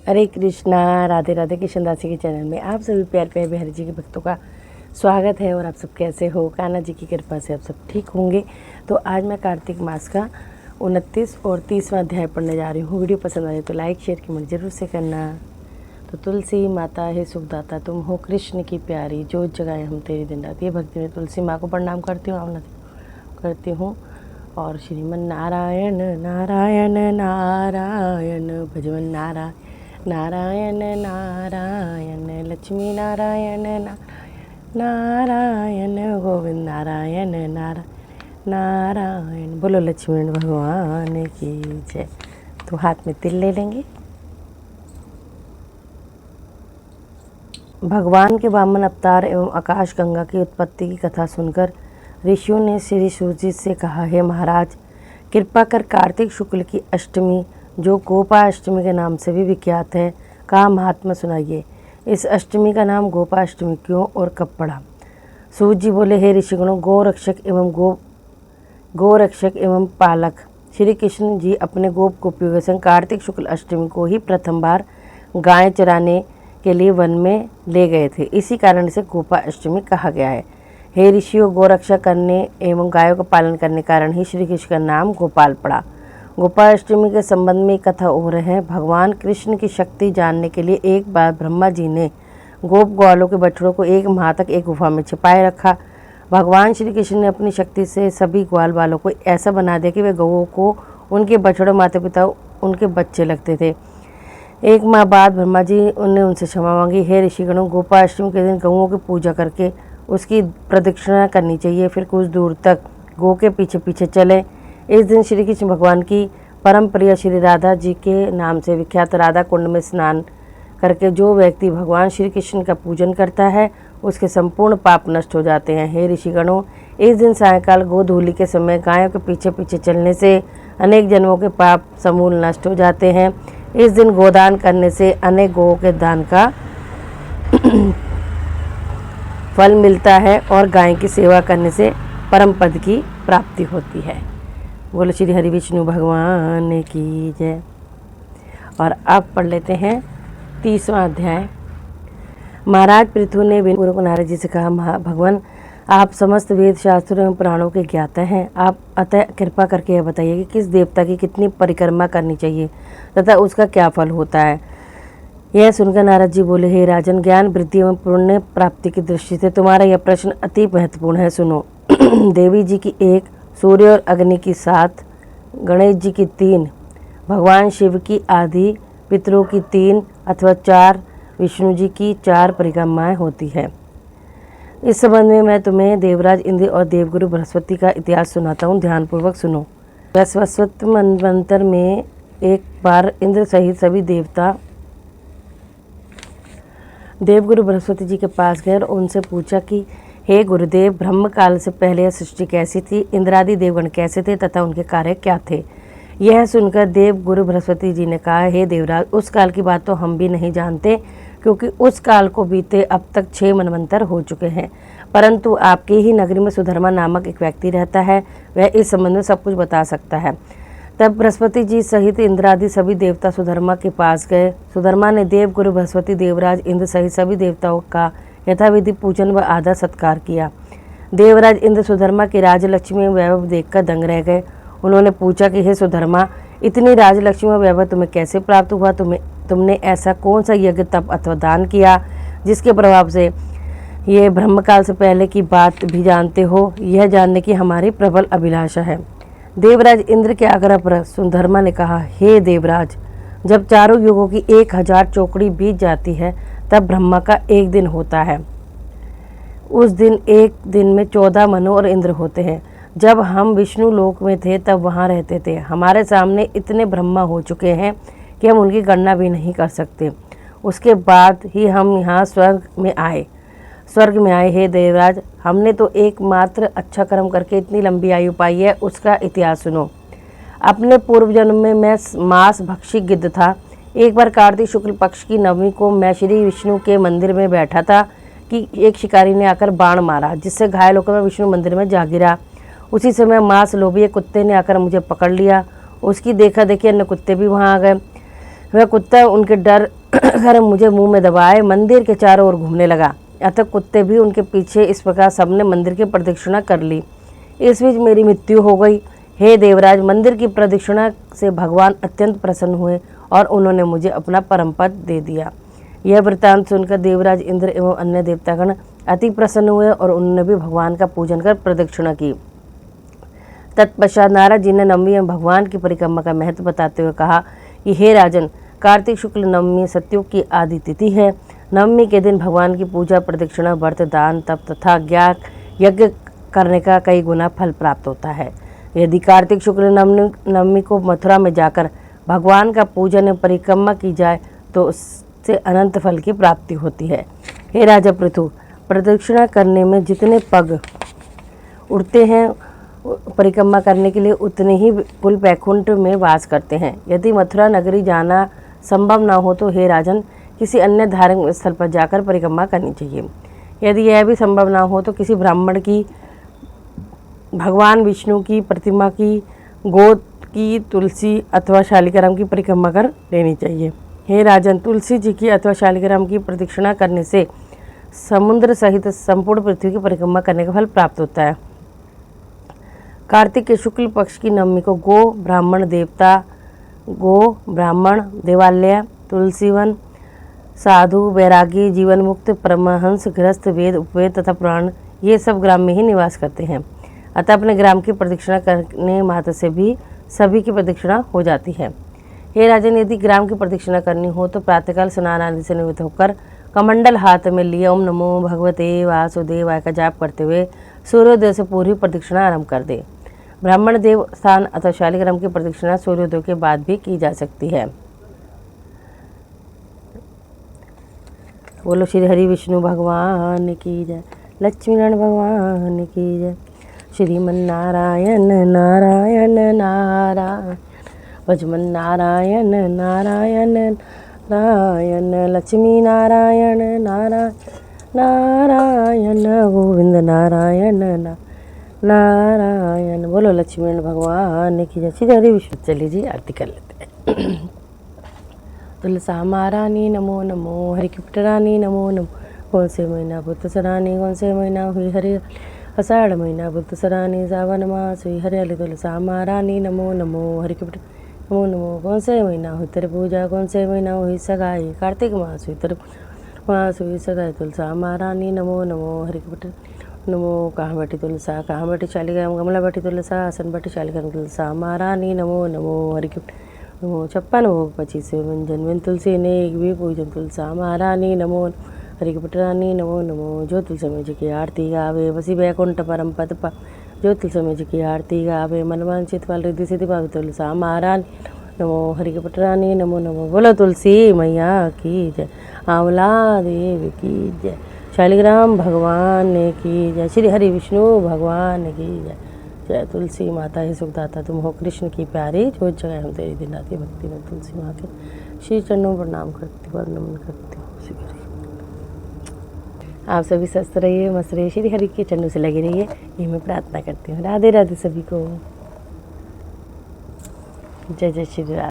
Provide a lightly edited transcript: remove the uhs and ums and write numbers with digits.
हरे कृष्णा। राधे राधे। कृष्ण दासी के चैनल में आप सभी प्यार प्यारे बिहारी जी के भक्तों का स्वागत है। और आप सब कैसे हो? कान्हा जी की कृपा से आप सब ठीक होंगे। तो आज मैं कार्तिक मास का 29 और 30वां अध्याय पढ़ने जा रही हूँ। वीडियो पसंद आए तो लाइक शेयर कमेंट जरूर से करना। तो तुलसी माता है सुखदाता, तुम हो कृष्ण की प्यारी, जो जगाए हम तेरी दिन रात। ये भक्ति में तुलसी माँ को प्रणाम करती हूँ। और श्रीमन नारायण नारायण नारायण भजवन नारायण नारायण लक्ष्मी नारायण नारायण गोविंद नारायण नारायण। बोलो लक्ष्मी भगवान की जय। तो हाथ में तिल ले लेंगे। भगवान के वामन अवतार एवं आकाश गंगा की उत्पत्ति की कथा सुनकर ऋषियों ने श्री सूरजीत से कहा, हे महाराज, कृपा कर कार्तिक शुक्ल की अष्टमी, जो गोपा अष्टमी के नाम से भी विख्यात है, का महात्मा सुनाइए। इस अष्टमी का नाम गोपा अष्टमी क्यों और कब पड़ा? सूत जी बोले, हे ऋषिगणों, गोरक्षक एवं पालक श्री कृष्ण जी अपने गोप गोपियों के संग कार्तिक शुक्ल अष्टमी को ही प्रथम बार गाय चराने के लिए वन में ले गए थे। इसी कारण से गोपा अष्टमी कहा गया है। हे ऋषियों, गोरक्षा करने एवं गायों का पालन करने के कारण ही श्री कृष्ण का नाम गोपाल पड़ा। गोपाष्टमी के संबंध में कथा और है। भगवान कृष्ण की शक्ति जानने के लिए एक बार ब्रह्मा जी ने गोप ग्वालों के बछड़ों को एक माह तक एक गुफा में छिपाए रखा। भगवान श्री कृष्ण ने अपनी शक्ति से सभी ग्वाल बालों को ऐसा बना दिया कि वे गौओं को उनके बछड़ों माता पिता उनके बच्चे लगते थे। एक माह बाद ब्रह्मा जी ने उनसे क्षमा मांगी। हे ऋषिगणों, गोपाष्टमी के दिन गौओं की पूजा करके उसकी प्रदक्षिणा करनी चाहिए। फिर कुछ दूर तक गौ के पीछे पीछे चले। इस दिन श्री कृष्ण भगवान की परम प्रिय श्री राधा जी के नाम से विख्यात राधा कुंड में स्नान करके जो व्यक्ति भगवान श्री कृष्ण का पूजन करता है, उसके संपूर्ण पाप नष्ट हो जाते हैं। हे ऋषिगणों, इस दिन सायंकाल गोधूलि के समय गायों के पीछे पीछे चलने से अनेक जन्मों के पाप समूल नष्ट हो जाते हैं। इस दिन गोदान करने से अनेक गौओं के दान का फल मिलता है और गाय की सेवा करने से परम पद की प्राप्ति होती है। बोलो श्री हरि विष्णु भगवान की जय। और अब पढ़ लेते हैं 30वां अध्याय। महाराज पृथु ने पूर्व नारद जी से कहा, भगवान, आप समस्त वेद शास्त्रों एवं पुराणों के ज्ञाता हैं। आप अतः कृपा करके यह बताइए कि किस देवता की कितनी परिक्रमा करनी चाहिए तथा उसका क्या फल होता है। यह सुनकर नारद जी बोले, हे राजन, ज्ञान वृद्धि एवं पुण्य प्राप्ति की दृष्टि से तुम्हारा यह प्रश्न अति महत्वपूर्ण है। सुनो। देवी जी की 1, सूर्य और अग्नि की 7, गणेश जी की 3, भगवान शिव की आदि, पितरों की 3 अथवा 4, विष्णु जी की 4 परिक्रमाएं होती है। इस संबंध में मैं तुम्हें देवराज इंद्र और देवगुरु बृहस्पति का इतिहास सुनाता हूँ, ध्यानपूर्वक सुनो। वैवस्वत मनवंतर में एक बार इंद्र सहित सभी देवता देवगुरु बृहस्पति जी के पास गए और उनसे पूछा कि हे गुरुदेव, ब्रह्म काल से पहले यह सृष्टि कैसी थी, इंद्रादि देवगण कैसे थे तथा उनके कार्य क्या थे। यह सुनकर देव गुरु बृहस्पति जी ने कहा, हे देवराज, उस काल की बात तो हम भी नहीं जानते, क्योंकि उस काल को बीते अब तक 6 मनवंतर हो चुके हैं। परंतु आपकी ही नगरी में सुधर्मा नामक एक व्यक्ति रहता है, वह इस संबंध में सब कुछ बता सकता है। तब बृहस्पति जी सहित इंद्रादि सभी देवता सुधर्मा के पास गए। सुधर्मा ने देव गुरु बृहस्पति, देवराज इंद्र सहित सभी देवताओं का यथाविधि पूजन व आदर सत्कार किया। देवराज इंद्र सुधर्मा की राजलक्ष्मी वैभव देखकर दंग रह गए। उन्होंने पूछा कि हे सुधर्मा, इतनी राजलक्ष्मी व वैभव तुम्हें कैसे प्राप्त हुआ? तुमने ऐसा कौन सा यज्ञ तप अथवा दान किया जिसके प्रभाव से ये ब्रह्मकाल से पहले की बात भी जानते हो? यह जानने की हमारी प्रबल अभिलाषा है। देवराज इंद्र के आग्रह पर सुधर्मा ने कहा, हे देवराज, जब चारों युगों की 1000 चौकड़ी बीत जाती है तब ब्रह्मा का एक दिन होता है। उस दिन एक दिन में 14 मनु और इंद्र होते हैं। जब हम विष्णु लोक में थे तब वहाँ रहते थे। हमारे सामने इतने ब्रह्मा हो चुके हैं कि हम उनकी गणना भी नहीं कर सकते। उसके बाद ही हम यहाँ स्वर्ग में आए। हे देवराज, हमने तो एकमात्र अच्छा कर्म करके इतनी लंबी आयु पाई है, उसका इतिहास सुनो। अपने पूर्व जन्म में मैं मांस भक्षी गिद्ध था। एक बार कार्तिक शुक्ल पक्ष की नवमी को मैं श्री विष्णु के मंदिर में बैठा था कि एक शिकारी ने आकर बाण मारा, जिससे घायल होकर मैं विष्णु मंदिर में जा गिरा। उसी समय मांस लोभी कुत्ते ने आकर मुझे पकड़ लिया। उसकी देखा देखी अन्य कुत्ते भी वहाँ आ गए। वह कुत्ता उनके डर कर मुझे मुंह में दबाए मंदिर के चारों ओर घूमने लगा। अतः कुत्ते भी उनके पीछे। इस प्रकार सबने मंदिर की प्रदक्षिणा कर ली। इस बीच मेरी मृत्यु हो गई। हे देवराज, मंदिर की प्रदक्षिणा से भगवान अत्यंत प्रसन्न हुए और उन्होंने मुझे अपना परम पद दे दिया। यह वृत्तांत सुनकर देवराज इंद्र एवं अन्य देवतागण अति प्रसन्न हुए और उन्होंने भी भगवान का पूजन कर प्रदक्षिणा की। तत्पश्चात नारद जी ने नवमी में भगवान की परिक्रमा का महत्व बताते हुए कहा कि हे राजन, कार्तिक शुक्ल नवमी सत्युग की आदि तिथि है। नवमी के दिन भगवान की पूजा, प्रदक्षिणा, व्रत, दान, तप तथा यज्ञ करने का कई गुना फल प्राप्त होता है। यदि कार्तिक शुक्ल नवमी को मथुरा में जाकर भगवान का पूजन एवं परिक्रमा की जाए तो उससे अनंत फल की प्राप्ति होती है। हे राजा पृथु, प्रदक्षिणा करने में जितने पग उड़ते हैं परिक्रमा करने के लिए उतने ही कुल वैकुंठ में वास करते हैं। यदि मथुरा नगरी जाना संभव न हो तो हे राजन, किसी अन्य धार्मिक स्थल पर जाकर परिक्रमा करनी चाहिए। यदि यह भी संभव न हो तो किसी ब्राह्मण की, भगवान विष्णु की प्रतिमा की, गोद की, तुलसी अथवा शालिग्राम की परिक्रमा कर लेनी चाहिए। हे राजन, तुलसी जी की अथवा शालिग्राम की प्रदक्षिणा करने से समुद्र सहित संपूर्ण पृथ्वी की परिक्रमा करने का फल प्राप्त होता है। कार्तिक के शुक्ल पक्ष की नवमी को गो ब्राह्मण देवालय, तुलसीवन, साधु, वैरागी, जीवन मुक्त, परमहंस, गृहस्थ, वेद, उपवेद तथा पुराण ये सब ग्राम में ही निवास करते हैं। अतः अपने ग्राम की प्रदक्षिणा करने मात्र से भी सभी की प्रदक्षिणा हो जाती है। हे राजन, यदि ग्राम की प्रदक्षिणा करनी हो तो प्रातःकाल स्नान आदि से निवृत्त होकर कमंडल हाथ में लिए ओम नमो भगवते वासुदेवाय का जाप करते हुए सूर्योदय से पूर्व प्रदक्षिणा आरंभ कर दे। ब्राह्मण देव स्थान अथवा शालिग्राम की प्रदक्षिणा सूर्योदय के बाद भी की जा सकती है। बोलो श्री हरि विष्णु भगवान की जय, लक्ष्मीनारायण भगवान की जय। श्रीमन नारायण नारायण नारायण, भजमन नारायण नारायण नारायण, लक्ष्मी नारायण नारायण नारायण, गोविंद नारायण नारायण। बोलो लक्ष्मीनारायण भगवान की जय। श्री हरि विष्णु। चलिए जी, आरती कर लेते हैं। तुलसा महारानी नमो नमो, हरि की पुटरानी नमो नमो। कौन से महीना बुद्ध सरानी, कौन से महीना हुई हरि आषाढ़ महीना बुद्ध सरानी, सावन मास हुई हरियाली। तुलसा महारानी नमो नमो, हरि की नमो नमो। कौन से महीना हुई तेरे पूजा, कौन से महीना हुई सगाई, कार्तिक मास हुई तेरे मास हुई सगाई। तुलसा महारानी नमो नमो, हरि की नमो। कहाँ बैठी तुलसा, कहाँ बैठी शालिग्राम, गमला बैठी तुलसा, आसन बैठी शालिग्राम। तुलसा महारानी नमो नमो, हरि की नमो। 56 भोग 25 व्यंजन, बिन तुलसी ने एक भी पूजन। तुलसा महारानी नमो, हरि की पुटरानी नमो नमो। जो तुलसी जी की आरती गावे बसी बैकुंठ परम पद पा। जो तुलसी जी की आरती गावे मन वांछित फल रिद्धि सिद्धि पावे। तुलसा महारानी नमो, हरि की पुटरानी नमो नमो। बोलो तुलसी मैया की जय, आंवला देव की जय, शालिग्राम भगवान की जय, श्री हरि विष्णु भगवान की जय। जय तुलसी माता ही सुखदाता, तुम हो कृष्ण की प्यारी, जो जगह हम तेरी दिन आती भक्ति में। तुलसी माँ के श्री चरणों पर प्रणाम करती हूँ, नमन करती हूँ। श्री हरि। आप सभी स्वस्थ रहिए, मस्त रहिए, श्री हरि के चरणों से लगे रहिए, ये मैं प्रार्थना करती हूँ। राधे राधे सभी को। जय जय श्री राधे।